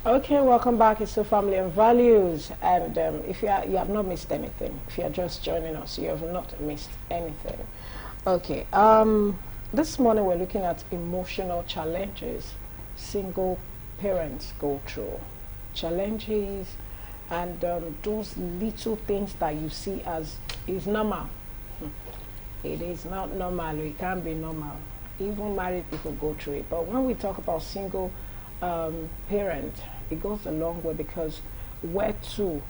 Okay, welcome back. It's the Family and Values. And if you have not missed anything, if you are just joining us, you have not missed anything. Okay, this morning we're looking at emotional challenges single parents go through. Challenges and those little things that you see as is normal. It is not normal. It can't be normal. Even married people go through it. But when we talk about single parent, it goes a long way because where two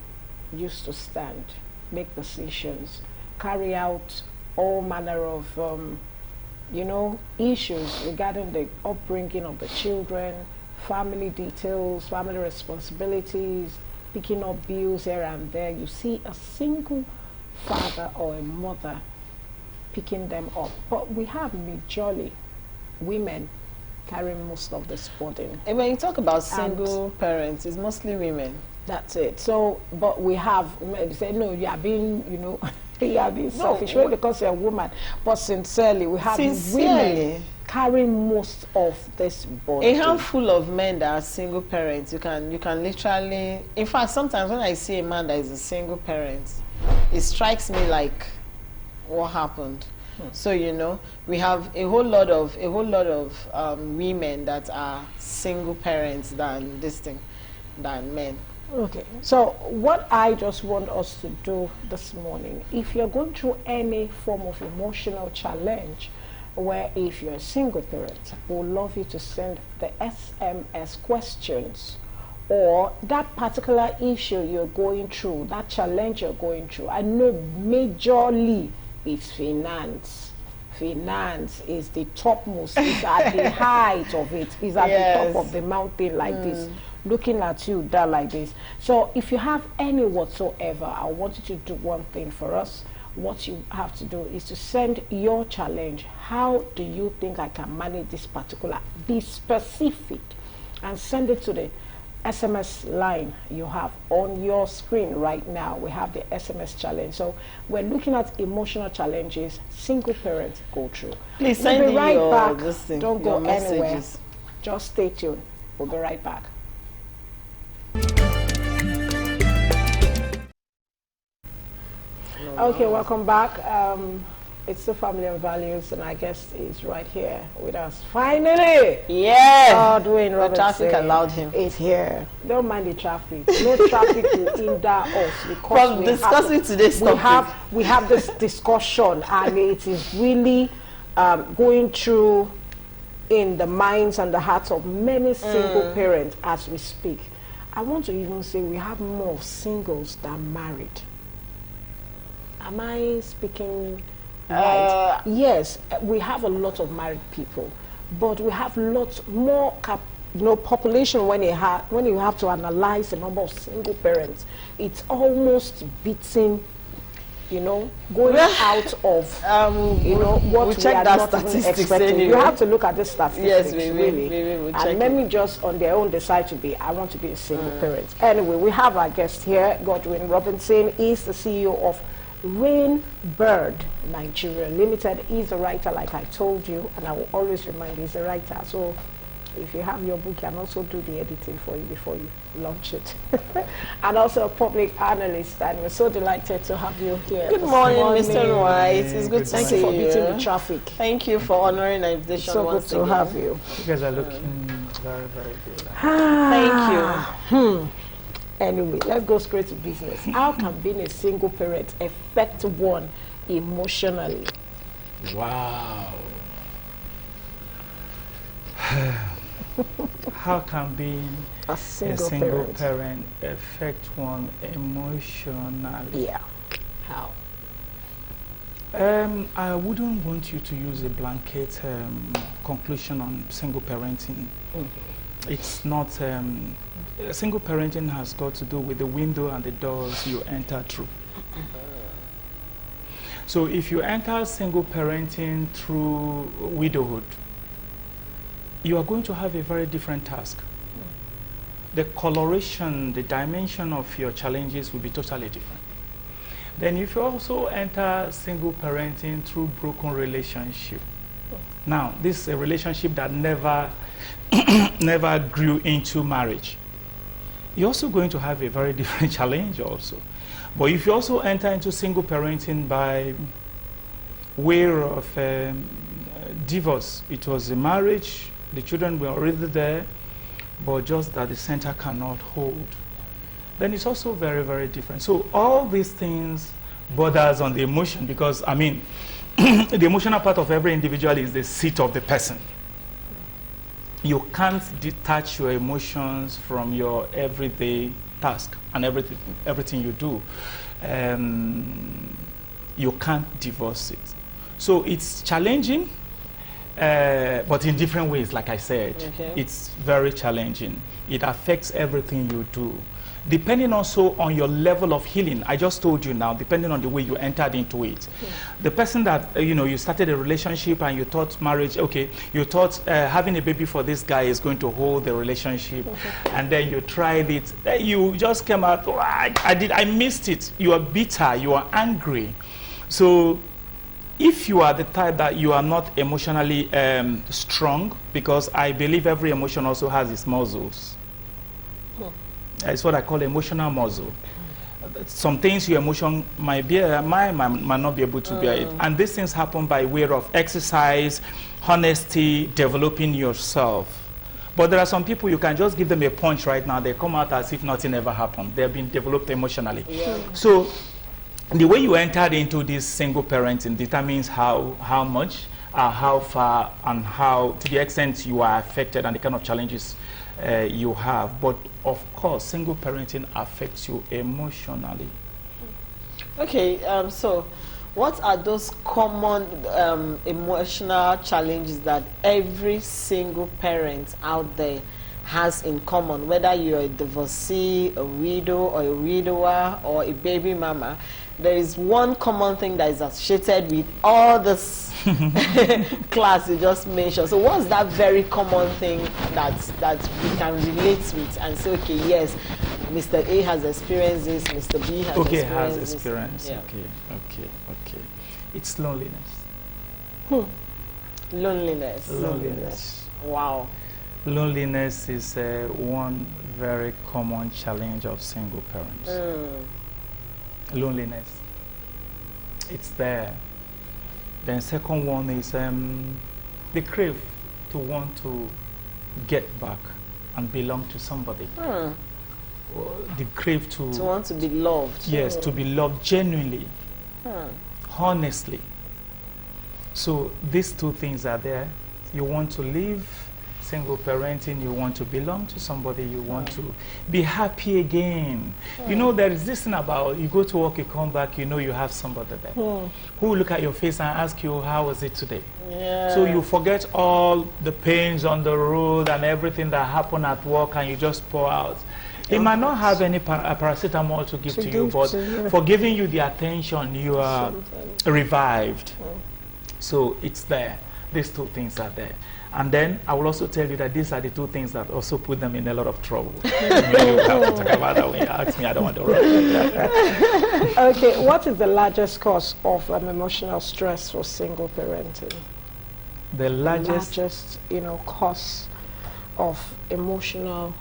used to stand, make decisions, carry out all manner of issues regarding the upbringing of the children, family details, family responsibilities, picking up bills here and there. You see a single father or a mother picking them up. But we have majorly women carrying most of this burden. And when you talk about single parents, it's mostly women. That's it. So, but we have say no, you are being, you are being selfish because you're a woman. But sincerely, we have women carrying most of this burden. A handful of men that are single parents, you can literally. In fact, sometimes when I see a man that is a single parent, it strikes me like, what happened? So we have a whole lot of women that are single parents than men. Okay, so what I just want us to do this morning, if you're going through any form of emotional challenge, where if you're a single parent, we would love you to send the SMS questions or that particular issue you're going through, that challenge you're going through. I know majorly it's finance. Finance is the topmost, it's at the height of it, it's at the top of the mountain like this, looking at you down like this. So if you have any whatsoever, I want you to do one thing for us. What you have to do is to send your challenge. How do you think I can manage this particular? Be specific and send it to the SMS line you have on your screen right now. We have the SMS challenge. So we're looking at emotional challenges single parents go through. Please send we'll be right your back. Don't go anywhere. Just stay tuned. We'll be right back. Okay, welcome back. It's the Family and Values, and I guess he's right here with us. Finally! Yeah! Dwayne Robinson. The traffic allowed him. Is here. Don't mind the traffic. No traffic will hinder us because from discussing today's topic. We have this discussion, and it is really going through in the minds and the hearts of many single parents as we speak. I want to even say we have more singles than married. Am I speaking right? Yes, we have a lot of married people, but we have lots more population when you have to analyze the number of single parents. It's almost beating, going out of what we'll check that statistics anyway. You have to look at the statistics. Yes, really. We'll check and many just on their own decide I want to be a single parent. Anyway, we have our guest here, Godwin Robinson. He's the CEO of Rainbird Nigeria Limited. He's a writer, like I told you, and I will always remind you, he's a writer. So if you have your book, you can also do the editing for you before you launch it. And also a public analyst, and we're so delighted to have you here. Good morning, Mr. White. It's good to see you. Thank you for beating the traffic. Thank you for honoring our invitation once again. So good to have you. You guys are looking very, very good. Thank you. Anyway, let's go straight to business. How can being a single parent affect one emotionally? Wow. How can being a single parent affect one emotionally? Yeah. How? I wouldn't want you to use a blanket conclusion on single parenting. It's not, single parenting has got to do with the window and the doors you enter through. So if you enter single parenting through widowhood, you are going to have a very different task. The coloration, the dimension of your challenges will be totally different. Then if you also enter single parenting through broken relationship, now this is a relationship that never grew into marriage. you're also going to have a very different challenge also. But if you also enter into single parenting by way of divorce, it was a marriage, the children were already there, but just that the center cannot hold, then it's also very, very different. So all these things borders on the emotion, because, I mean, the emotional part of every individual is the seat of the person. You can't detach your emotions from your everyday task and everything you do. You can't divorce it. So it's challenging, but in different ways, like I said. Okay. It's very challenging. It affects everything you do. Depending also on your level of healing, I just told you now, depending on the way you entered into it. Yeah. The person that, you started a relationship and you thought marriage, okay, you thought having a baby for this guy is going to hold the relationship, and then you tried it, then you just came out, oh, I missed it. You are bitter, you are angry. So if you are the type that you are not emotionally strong, because I believe every emotion also has its muscles. It's what I call emotional muscle. Some things your emotion might not be able to bear it. And these things happen by way of exercise, honesty, developing yourself. But there are some people you can just give them a punch right now, they come out as if nothing ever happened. They've been developed emotionally. Yeah. So the way you entered into this single parenting determines how much, how far, and how, to the extent you are affected and the kind of challenges you have. But of course, single parenting affects you emotionally. Okay, so what are those common emotional challenges that every single parent out there has in common, whether you're a divorcee, a widow, or a widower, or a baby mama? There is one common thing that is associated with all this class you just mentioned. So what's that very common thing that we can relate with and say, okay, yes, Mr. A has experienced this, Mr. B has experienced this. Yeah. Okay. It's loneliness. Loneliness. Wow. Loneliness is one very common challenge of single parents. Loneliness. It's there. Then second one is the crave to want to get back and belong to somebody. The crave to want to be loved. Yes, to be loved genuinely, honestly. So these two things are there. You want to live single parenting, you want to belong to somebody, you want to be happy again. You know, there is this thing about you go to work, you come back, you know you have somebody there who will look at your face and ask you, how was it today? Yeah. So you forget all the pains on the road and everything that happened at work, and you just pour out. He might not have any paracetamol to give to you, but for giving you the attention, you are revived. So it's there. These two things are there. And then I will also tell you that these are the two things that also put them in a lot of trouble. You have to talk about that when you ask me. I don't want to run. Okay, what is the largest cause of emotional stress for single parenting? The largest cause of emotional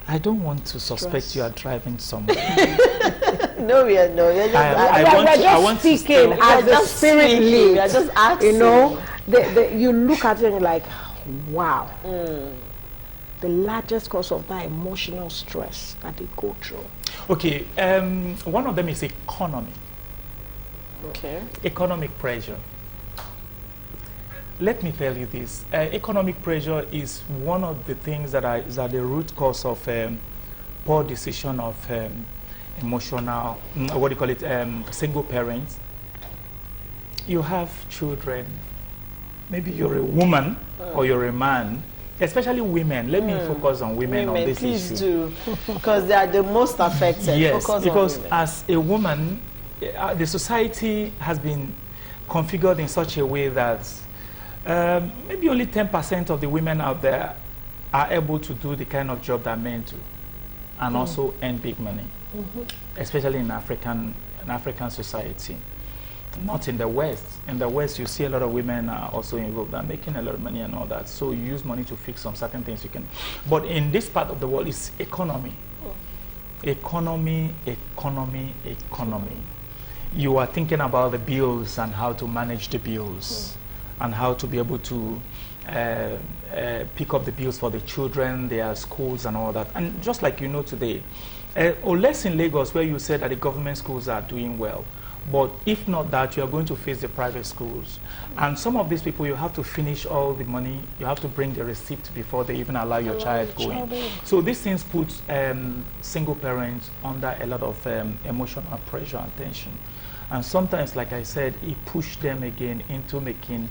I don't want to suspect you are driving somewhere. No, we are not. I want to speaking as the spirit lead. We are just asking. You know, you look at it and you're like, wow. The largest cause of that emotional stress that they go through. Okay, one of them is economy. Okay. Economic pressure. Let me tell you this. Economic pressure is one of the things that are the root cause of poor decision of emotional, single parents. You have children. Maybe you're a woman or you're a man. Especially women. Let me focus on women on this please issue. Please do, because they are the most affected. Yes, focus because on women. As a woman, the society has been configured in such a way that maybe only 10% of the women out there are able to do the kind of job that men do, and also earn big money, especially in African society. not in the West. In the West, you see a lot of women are also involved and making a lot of money and all that. So you use money to fix some certain things you can. But in this part of the world, it's economy. Economy, economy, economy. You are thinking about the bills and how to manage the bills and how to be able to pick up the bills for the children, their schools and all that. And just like you know today, or less in Lagos where you said that the government schools are doing well. But if not that, you are going to face the private schools. And some of these people, you have to finish all the money. You have to bring the receipt before they even allow your child going. So these things put single parents under a lot of emotional pressure and tension. And sometimes, like I said, it pushed them again into making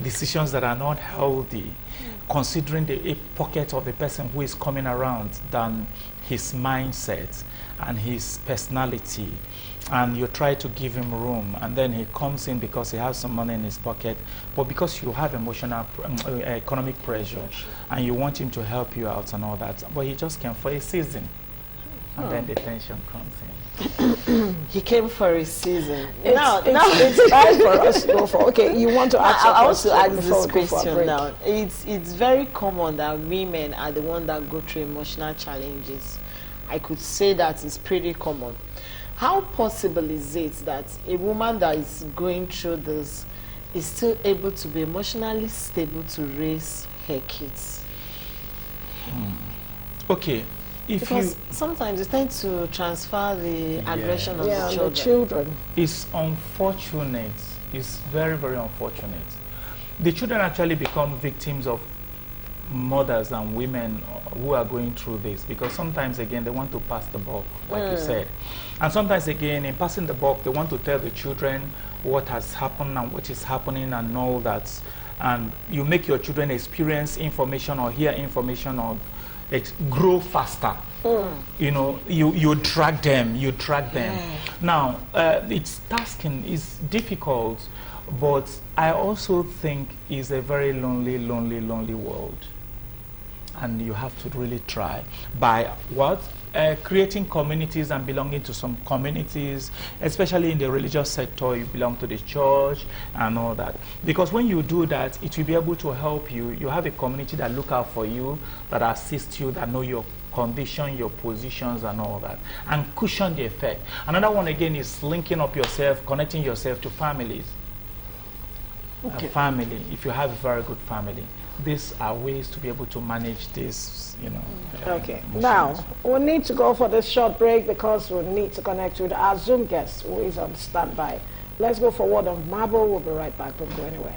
decisions that are not healthy, considering the pocket of the person who is coming around than his mindset and his personality. And you try to give him room, and then he comes in because he has some money in his pocket, but because you have emotional, economic pressure, and you want him to help you out and all that, but he just came for a season, and then the tension comes in. He came for a season. It's time for us to go for. Okay, you want to ask? I want to ask this question now. It's very common that women are the ones that go through emotional challenges. I could say that it's pretty common. How possible is it that a woman that is going through this is still able to be emotionally stable to raise her kids? Okay. Because sometimes you tend to transfer the aggression on the children. It's unfortunate. It's very, very unfortunate. The children actually become victims of mothers and women who are going through this, because sometimes again they want to pass the buck, like you said, and sometimes again in passing the buck they want to tell the children what has happened and what is happening and all that, and you make your children experience information or hear information or grow faster. You know, you drag them. Now it's tasking is difficult, but I also think it's a very lonely world. And you have to really try by what? Creating communities and belonging to some communities, especially in the religious sector. You belong to the church and all that. Because when you do that, it will be able to help you. You have a community that look out for you, that assist you, that know your condition, your positions and all that, and cushion the effect. Another one again is linking up yourself, connecting yourself to families. A family, if you have a very good family. These are ways to be able to manage this, you know. Okay. Now, we need to go for this short break because we need to connect with our Zoom guest who is on standby. Let's go for Word on Marble. We'll be right back. Don't go anywhere.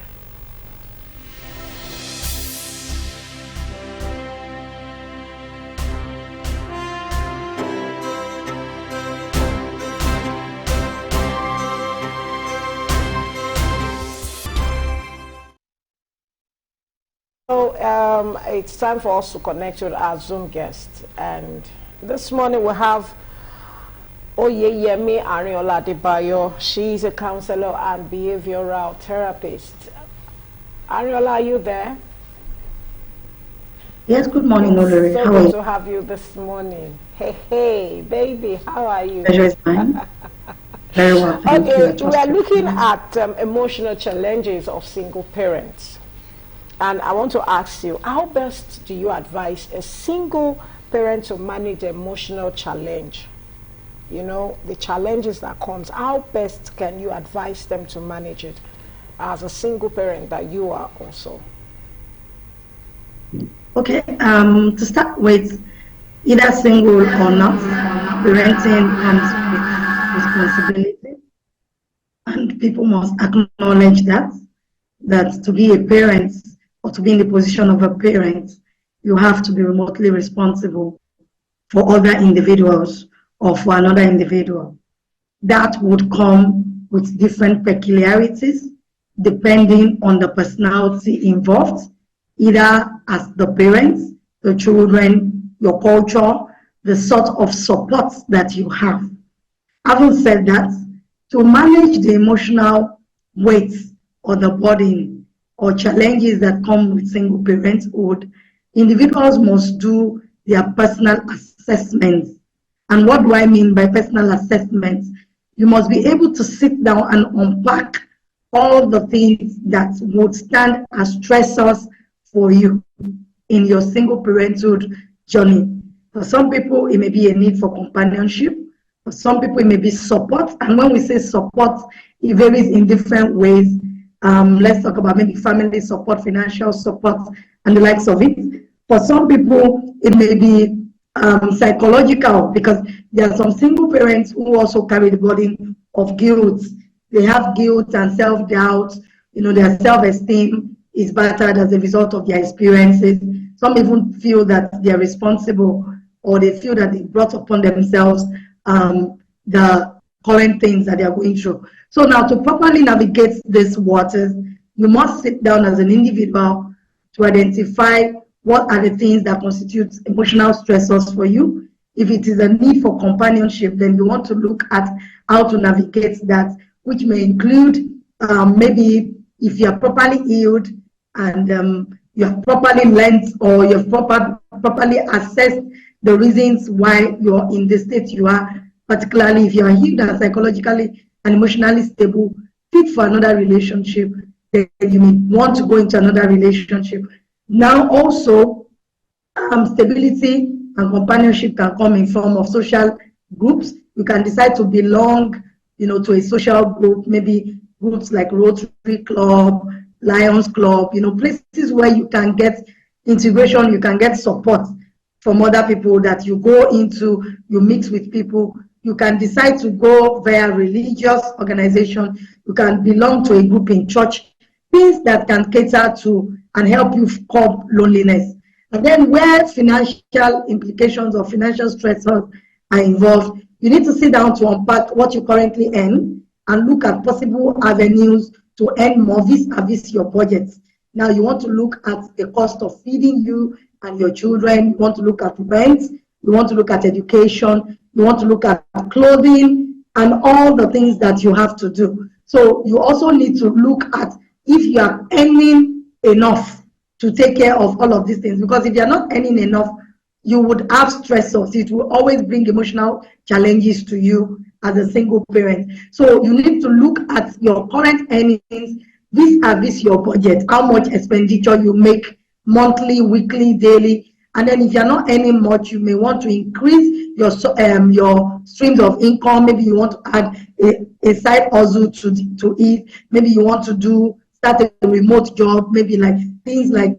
So it's time for us to connect with our Zoom guest, and this morning we have Oyeyemi Arinola Adebayo. She is a counselor and behavioral therapist. Arinola, are you there? Yes, good morning, Olori. So good to have you this morning. Hey, baby, how are you? Pleasure is mine. Very well, thank you. Okay, we are looking at emotional challenges of single parents. And I want to ask you, how best do you advise a single parent to manage the emotional challenge? You know, the challenges that comes, how best can you advise them to manage it as a single parent that you are also? Okay, to start with, either single or not, parenting comes with responsibility. And people must acknowledge that to be a parent, or to be in the position of a parent, you have to be remotely responsible for other individuals or for another individual. That would come with different peculiarities depending on the personality involved, either as the parents, the children, your culture, the sort of support that you have. Having said that, to manage the emotional weight or the burden or challenges that come with single parenthood, individuals must do their personal assessments. And what do I mean by personal assessments? you must be able to sit down and unpack all the things that would stand as stressors for you in your single parenthood journey. For some people, it may be a need for companionship. For some people, it may be support. And when we say support, it varies in different ways. Let's talk about maybe family support, financial support, and the likes of it. For some people, it may be psychological, because there are some single parents who also carry the burden of guilt. They have guilt and self-doubt. Their self-esteem is battered as a result of their experiences. Some even feel that they're responsible, or they feel that they brought upon themselves the current things that they are going through. So now, to properly navigate these waters, you must sit down as an individual to identify what are the things that constitute emotional stressors for you. If it is a need for companionship, then you want to look at how to navigate that, which may include maybe if you are properly healed and you have properly learned, or you have properly assessed the reasons why you're in the state you are, particularly if you are healed and psychologically and emotionally stable, fit for another relationship, then you may want to go into another relationship. Now also, stability and companionship can come in form of social groups. You can decide to belong, to a social group, maybe groups like Rotary Club, Lions Club, places where you can get integration, you can get support from other people that you go into, you mix with people. You can decide to go via religious organization. You can belong to a group in church, things that can cater to and help you curb loneliness. And then where financial implications or financial stressors are involved, you need to sit down to unpack what you currently earn and look at possible avenues to earn more vis-a-vis your budgets. Now you want to look at the cost of feeding you and your children. You want to look at rent. You want to look at education. You want to look at clothing and all the things that you have to do. So you also need to look at if you are earning enough to take care of all of these things. Because if you're not earning enough, you would have stressors. It will always bring emotional challenges to you as a single parent. So you need to look at your current earnings vis-a-vis your budget, how much expenditure you make monthly, weekly, daily. And then if you're not earning much, you may want to increase your streams of income. Maybe you want to add a side hustle to it. Maybe you want to start a remote job, maybe like things like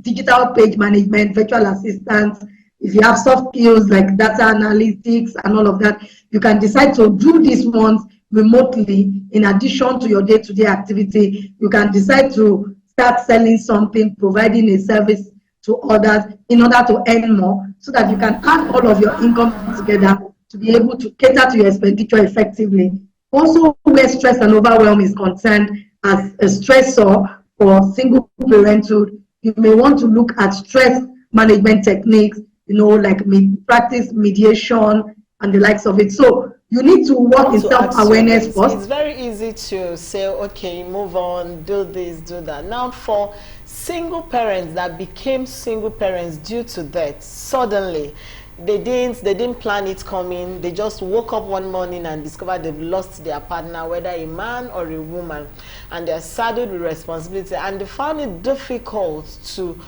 digital page management, virtual assistants. If you have soft skills like data analytics and all of that, you can decide to do these ones remotely in addition to your day-to-day activity. You can decide to start selling something, providing a service to others in order to earn more, so that you can add all of your income together to be able to cater to your expenditure effectively. Also, where stress and overwhelm is concerned as a stressor for single parenthood, you may want to look at stress management techniques, like practice mediation and the likes of it. So you need to work in self-awareness first. It's very easy to say, okay, move on, do this, do that. Now for single parents that became single parents due to death, suddenly, they didn't plan it coming. They just woke up one morning and discovered they've lost their partner, whether a man or a woman, and they're saddled with responsibility, and they found it difficult to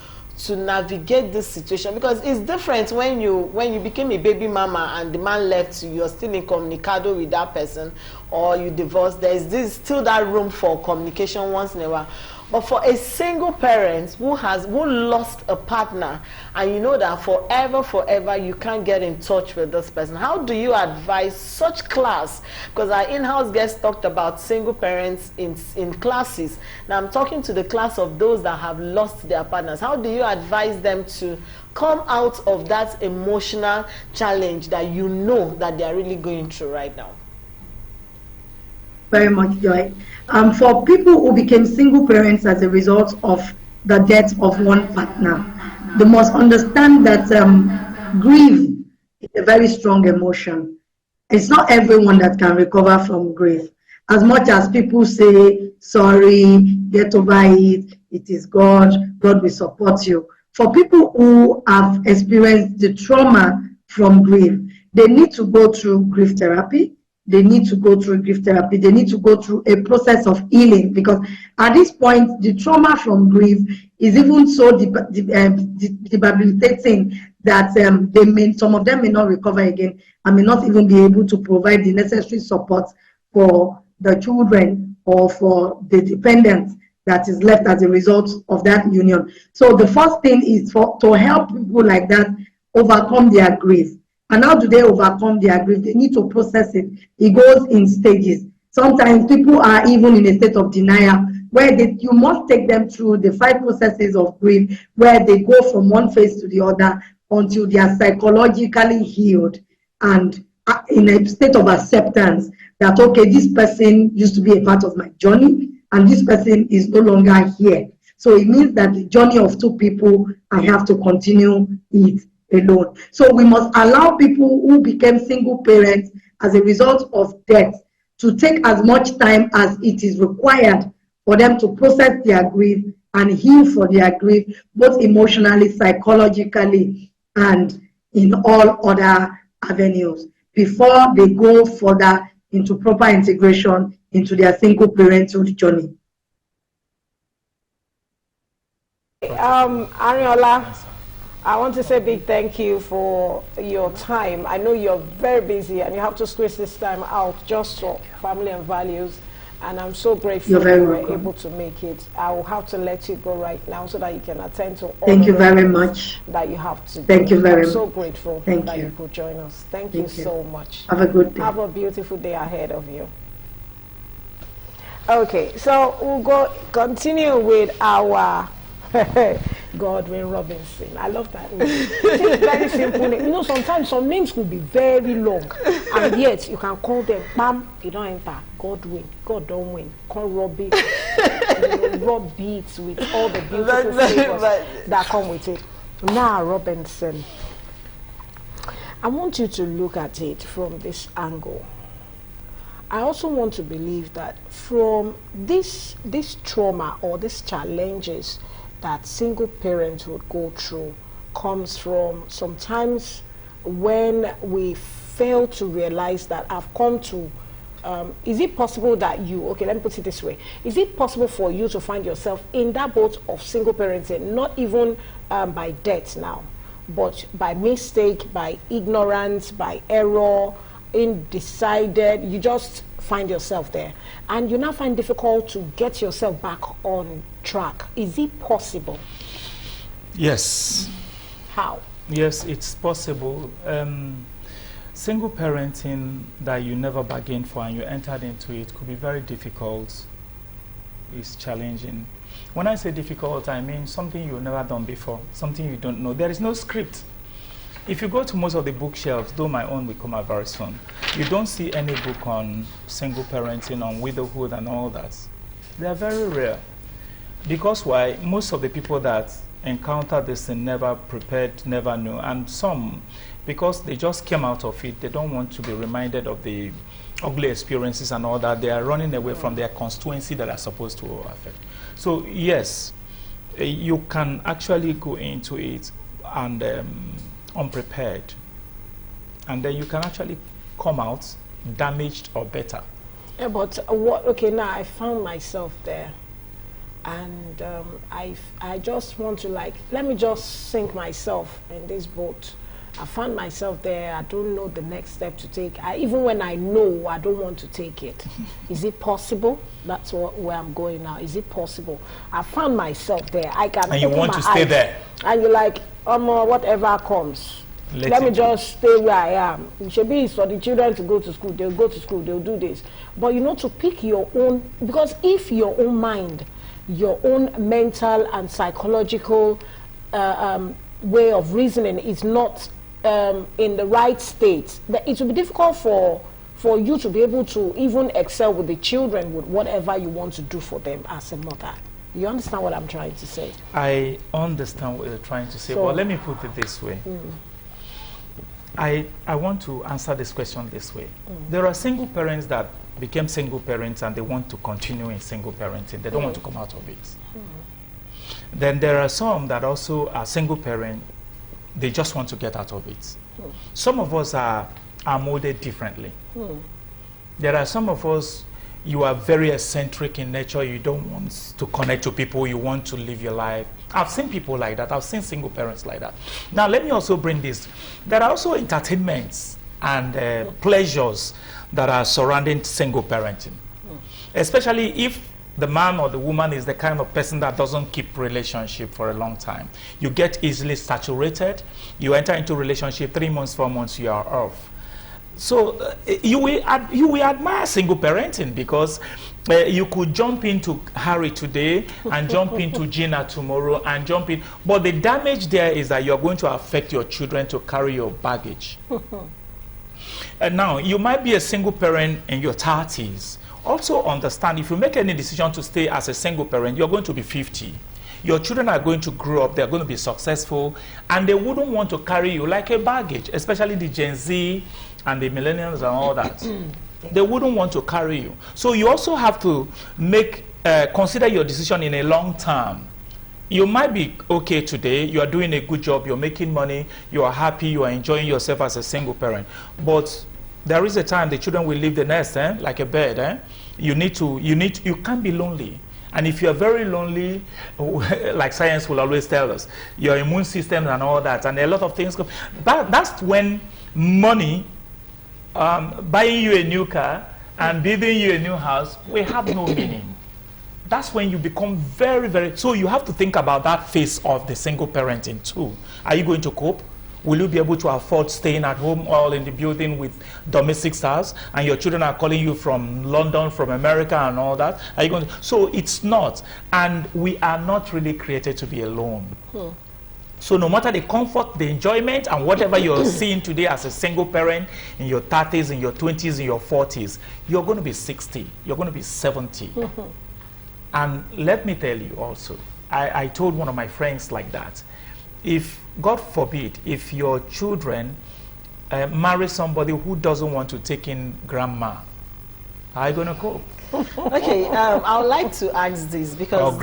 navigate this situation, because it's different when you became a baby mama and the man left you, you're still incommunicado with that person, or you divorced. There's still that room for communication once in a while. But for a single parent who lost a partner, and you know that forever you can't get in touch with this person, how do you advise such class? Because our in-house guest talked about single parents in classes. Now I'm talking to the class of those that have lost their partners. How do you advise them to come out of that emotional challenge that you know that they are really going through right now? Very much, Joy. For people who became single parents as a result of the death of one partner, they must understand that grief is a very strong emotion. It's not everyone that can recover from grief. As much as people say, sorry, get over it, it is God will support you. For people who have experienced the trauma from grief, they need to go through grief therapy. they need to go through grief therapy. They need to go through a process of healing, because at this point, the trauma from grief is even so debilitating that some of them may not recover again and may not even be able to provide the necessary support for the children or for the dependents that is left as a result of that union. So the first thing is to help people like that overcome their grief. And how do they overcome their grief? They need to process it. It goes in stages. Sometimes people are even in a state of denial, where you must take them through the 5 processes of grief, where they go from one phase to the other until they are psychologically healed and in a state of acceptance that, okay, this person used to be a part of my journey and this person is no longer here. So it means that the journey of 2 people, I have to continue it alone. So we must allow people who became single parents as a result of death to take as much time as it is required for them to process their grief and heal for their grief, both emotionally, psychologically, and in all other avenues, before they go further into proper integration into their single parenthood journey. Arinola, I want to say a big thank you for your time. I know you're very busy and you have to squeeze this time out just for family and values. And I'm so grateful you were able to make it. I will have to let you go right now so that you can attend to all Thank you very much. That you have to do. Thank you very much. I'm so grateful that you could join us. Thank you so much. Have a good day. Have a beautiful day ahead of you. Okay, so we'll continue with our Godwin Robinson. I love that name. It's a very simple name. You know, sometimes some names could be very long, and yet you can call them Bam, you don't enter. Godwin, God don't win. Call Robbie, Rob beats with all the beautiful flavors that come with it. Now, Robinson, I want you to look at it from this angle. I also want to believe that from this trauma or these challenges that single parents would go through comes from sometimes when we fail to realize that I've come to, is it possible that okay, let me put it this way. Is it possible for you to find yourself in that boat of single parenting, not even by death now, but by mistake, by ignorance, by error, undecided, you just find yourself there and you now find difficult to get yourself back on track? Is it possible? Yes. How? Yes, it's possible. Single parenting that you never bargained for and you entered into it could be very difficult. It's challenging. When I say difficult, I mean something you've never done before, something you don't know. There is no script. If you go to most of the bookshelves, though my own will come out very soon, you don't see any book on single parenting, on widowhood and all that. They are very rare. Because why? Most of the people that encounter this thing never prepared, never knew. And some, because they just came out of it, they don't want to be reminded of the ugly experiences and all that. They are running away from their constituency that are supposed to affect. So yes, you can actually go into it and unprepared, and then you can actually come out damaged or better. Yeah, but okay, now I found myself there, and I just want to, like, let me just sink myself in this boat. I found myself there. I don't know the next step to take. Even when I know, I don't want to take it. Is it possible? That's where I'm going now. Is it possible? I found myself there. I can. And you want to stay there. And you're like, whatever comes. Let me just stay where I am. It should be for the children to go to school. They'll go to school. They'll do this. But you know, to pick your own, because if your own mind, your own mental and psychological way of reasoning is not in the right state, that it will be difficult for you to be able to even excel with the children with whatever you want to do for them as a mother. You understand what I'm trying to say? I understand what you're trying to say, but let me put it this way. I want to answer this question this way. There are single parents that became single parents and they want to continue in single parenting. They don't want to come out of it. Then there are some that also are single parent. They just want to get out of it. Some of us are molded differently. There are some of us, you are very eccentric in nature. You don't want to connect to people. You want to live your life. I've seen people like that. I've seen single parents like that. Now, let me also bring this. There are also entertainments and pleasures that are surrounding single parenting. Especially if the man or the woman is the kind of person that doesn't keep relationship for a long time. You get easily saturated. You enter into relationship, 3 months, 4 months, you are off. So you will admire single parenting because you could jump into Harry today and jump into Gina tomorrow and jump in. But the damage there is that you're going to affect your children to carry your baggage. And now, you might be a single parent in your 30s. Also understand, if you make any decision to stay as a single parent, you're going to be 50. Your children are going to grow up, they're going to be successful, and they wouldn't want to carry you like a baggage, especially the Gen Z and the millennials and all that. They wouldn't want to carry you. So you also have to consider your decision in a long term. You might be okay today, you are doing a good job, you're making money, you are happy, you are enjoying yourself as a single parent. But there is a time the children will leave the nest, like a bird. You can't be lonely. And if you're very lonely, like science will always tell us, your immune system and all that, and a lot of things, that's when money, buying you a new car and building you a new house, will have no meaning. That's when you become very, very... So you have to think about that phase of the single parenting too. Are you going to cope? Will you be able to afford staying at home all in the building with domestic stars, and your children are calling you from London, from America and all that? Are you going to... So it's not. And we are not really created to be alone. So no matter the comfort, the enjoyment, and whatever you're seeing today as a single parent in your 30s, in your 20s, in your 40s, you're going to be 60. You're going to be 70. And let me tell you also, I told one of my friends like that, if, God forbid, if your children marry somebody who doesn't want to take in grandma, how are you going to cope? Okay, I would like to ask this because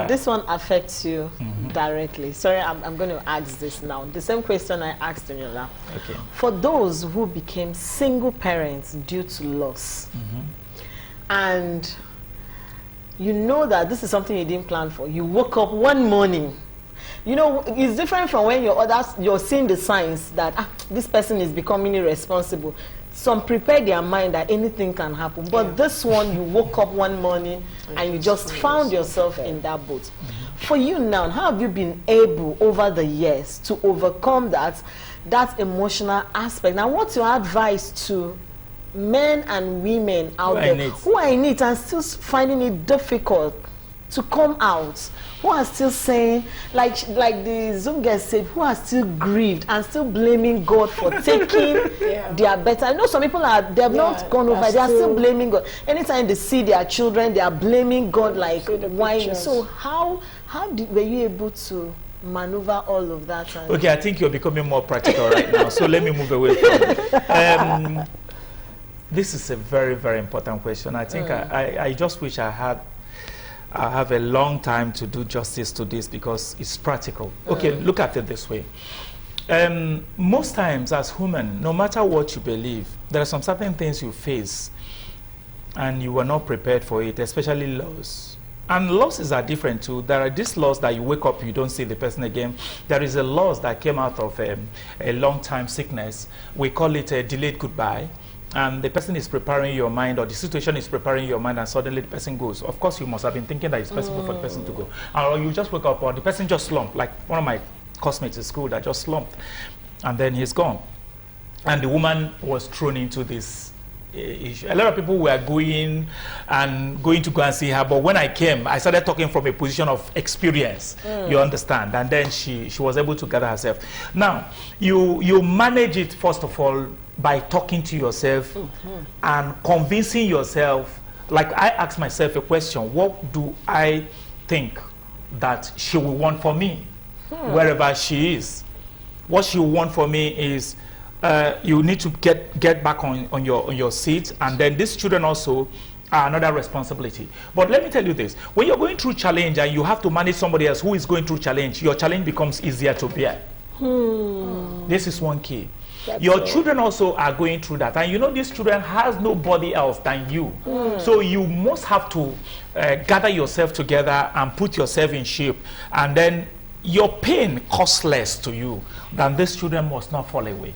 this one affects you directly. Sorry, I'm going to ask this now. The same question I asked in your lap. Okay. For those who became single parents due to loss, and you know that this is something you didn't plan for. You woke up one morning. You know, it's different from when you're seeing the signs that this person is becoming irresponsible. Some prepare their mind that anything can happen. But this one, you woke up one morning and you just found yourself in that boat. For you now, how have you been able over the years to overcome that emotional aspect? Now, what's your advice to men and women out there who are in it and still finding it difficult to come out, who are still saying, like the Zoom guest said, who are still grieved and still blaming God for taking their better? I know some people they've not gone over, they are still blaming God. Anytime they see their children, they are blaming God like why. So how were you able to maneuver all of that? Okay, I think you're becoming more practical right now, so let me move away from it. This is a very, very important question. I think I just wish I have a long time to do justice to this because it's practical. Okay, look at it this way. Most times as human, no matter what you believe, there are some certain things you face and you were not prepared for it, especially loss. And losses are different too. There are these losses that you wake up, you don't see the person again. There is a loss that came out of a long-time sickness. We call it a delayed goodbye. And the person is preparing your mind, or the situation is preparing your mind, and suddenly the person goes. Of course, you must have been thinking that it's possible for the person to go. Or you just wake up, or the person just slumped, like one of my classmates in school that just slumped, and then he's gone. And the woman was thrown into this issue. A lot of people were going to go and see her, but when I came, I started talking from a position of experience. You understand? And then she was able to gather herself. Now, you manage it, first of all, by talking to yourself and convincing yourself. Like, I ask myself a question: what do I think that she will want for me wherever she is? What she will want for me is you need to get back on your seat, and then these children also are another responsibility. But let me tell you this: when you're going through challenge and you have to manage somebody else who is going through challenge, your challenge becomes easier to bear. This is one key. Your children also are going through that. And you know, these children has nobody else than you. So you must have to gather yourself together and put yourself in shape. And then your pain costs less to you than these children must not fall away.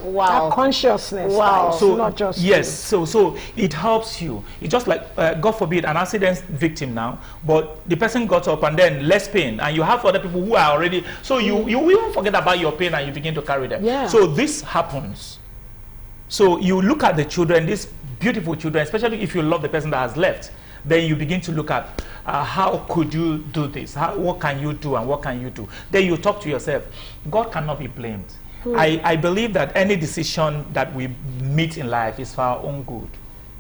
Wow. That consciousness. Wow. So not just yes, you. so it helps you. It's just like God forbid an accident victim now, but the person got up and then less pain, and you have other people who are already. So you even forget about your pain and you begin to carry them. Yeah. So this happens. So you look at the children, these beautiful children, especially if you love the person that has left. Then you begin to look at how could you do this? What can you do and what can you do? Then you talk to yourself. God cannot be blamed. I believe that any decision that we meet in life is for our own good.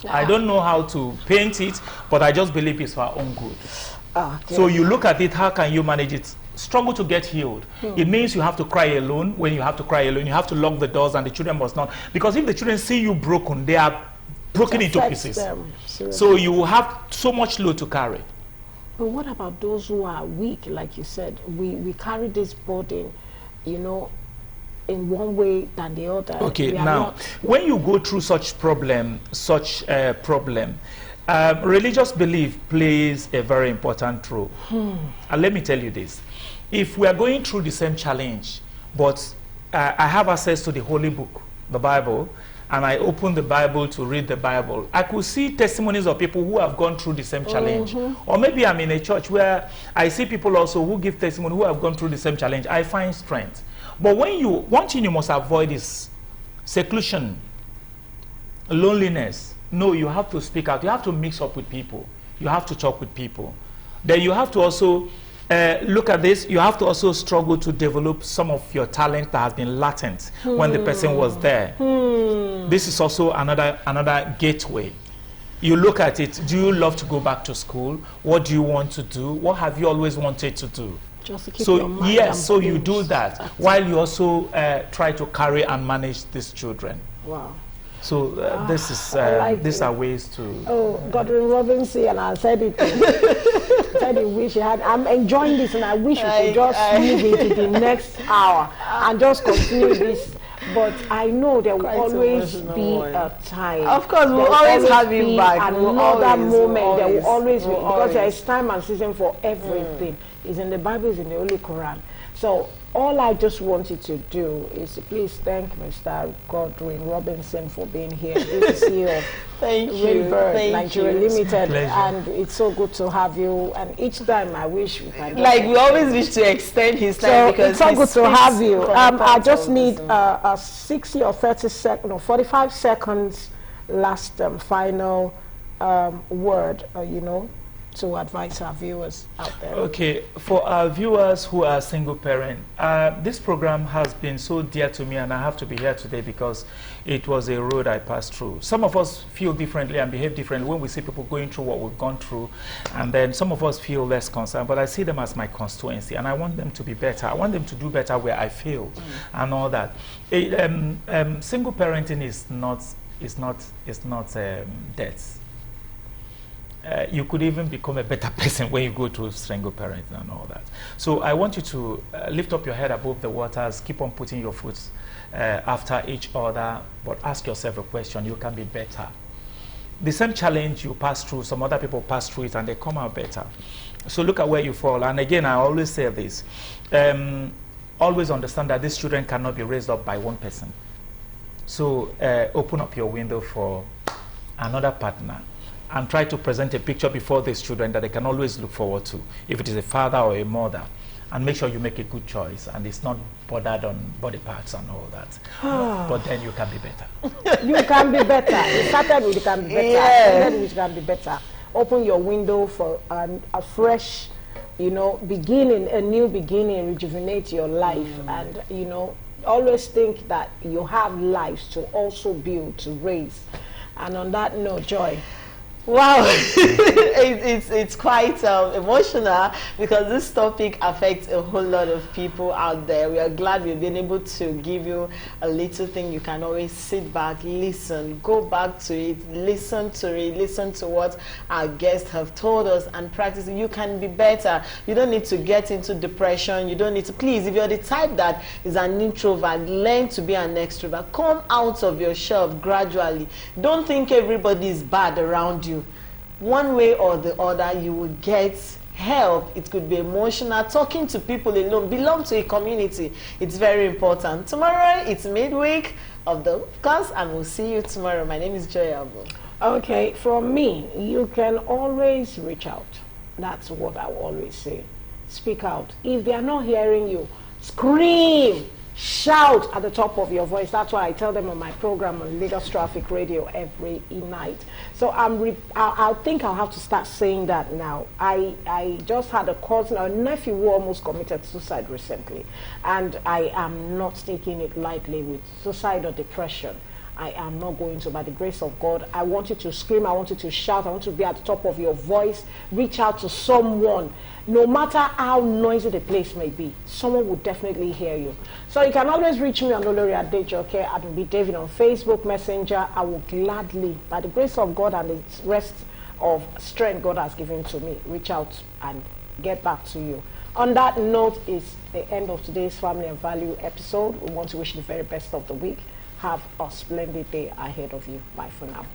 I don't know how to paint it, but I just believe it's for our own good. So you look at it, how can you manage it? Struggle to get healed. It means you have to cry alone. When you have to cry alone, you have to lock the doors and the children must not. Because if the children see you broken, they are broken into pieces. So you have so much load to carry. But what about those who are weak? Like you said, we carry this burden, you know, in one way than the other. Okay, now, when you go through such problem, religious belief plays a very important role. And let me tell you this. If we are going through the same challenge, but I have access to the Holy Book, the Bible, and I open the Bible to read the Bible, I could see testimonies of people who have gone through the same challenge. Or maybe I'm in a church where I see people also who give testimony who have gone through the same challenge. I find strength. But one thing you must avoid is seclusion, loneliness. No, you have to speak out. You have to mix up with people. You have to talk with people. Then you have to also look at this. You have to also struggle to develop some of your talent that has been latent when the person was there. This is also another gateway. You look at it. Do you love to go back to school? What do you want to do? What have you always wanted to do? Just to keep your mind yes, so you do that while you also try to carry and manage these children. Wow. So this is these are ways to. Oh, Godwin Robinson, and I said it. Said he wish he had. I'm enjoying this, and I wish we could just move into the next hour and just continue this. But I know there will always be a time. Of course, we'll always have you back. Another moment, there will always be, because there is time and season for everything. It's in the Bible, it's in the Holy Quran. So all I just wanted to do is to please thank Mr. Godwin Robinson for being here. This is CEO of Rainbird Nigeria Limited, and it's so good to have you. And each time I wish we can. Like we always wish to extend his time, because it's so good to have you. I just need a 60 or 30 second or 45 seconds last final word, you know, to advise our viewers out there. Okay, for our viewers who are single parent, this program has been so dear to me, and I have to be here today because it was a road I passed through. Some of us feel differently and behave differently when we see people going through what we've gone through, and then some of us feel less concerned, but I see them as my constituency, and I want them to be better. I want them to do better where I failed and all that. Single parenting is not death. You could even become a better person when you go to single parenting and all that. So I want you to lift up your head above the waters, keep on putting your foot after each other, but ask yourself a question. You can be better. The same challenge you pass through, some other people pass through it and they come out better. So look at where you fall. And again, I always say this. Always understand that these children cannot be raised up by one person. So open up your window for another partner and try to present a picture before these children that they can always look forward to, if it is a father or a mother. And make sure you make a good choice and it's not bothered on body parts and all that. But then you can be better. You can be better. You started with you can be better. Ended with you can be better. Open your window for a fresh, you know, beginning, a new beginning, rejuvenate your life. And, you know, always think that you have lives to also build, to raise. And on that note, Joy. Wow, it's quite emotional because this topic affects a whole lot of people out there. We are glad we've been able to give you a little thing. You can always sit back, listen, go back to it, listen to what our guests have told us and practice. You can be better. You don't need to get into depression. You don't need to, please, if you're the type that is an introvert, learn to be an extrovert. Come out of your shell gradually. Don't think everybody is bad around you. One way or the other, you will get help. It could be emotional, talking to people alone, belong to a community. It's very important. Tomorrow, it's midweek of the course, and we'll see you tomorrow. My name is Joy Abu. Okay, from me, you can always reach out. That's what I always say. Speak out. If they are not hearing you, scream. Shout at the top of your voice. That's why I tell them on my program on Lagos Traffic Radio every night. So I think I'll have to start saying that now. I just had a cousin, a nephew who almost committed suicide recently, and I am not taking it lightly with suicide or depression. I am not going to, by the grace of God. I want you to scream, I want you to shout, I want you to be at the top of your voice. Reach out to someone. No matter how noisy the place may be, someone will definitely hear you. So you can always reach me on Olori Adejoke at Be David on Facebook Messenger. I will gladly, by the grace of God and the rest of strength God has given to me, reach out and get back to you. On that note is the end of today's Family and Value episode. We want to wish you the very best of the week. Have a splendid day ahead of you. Bye for now.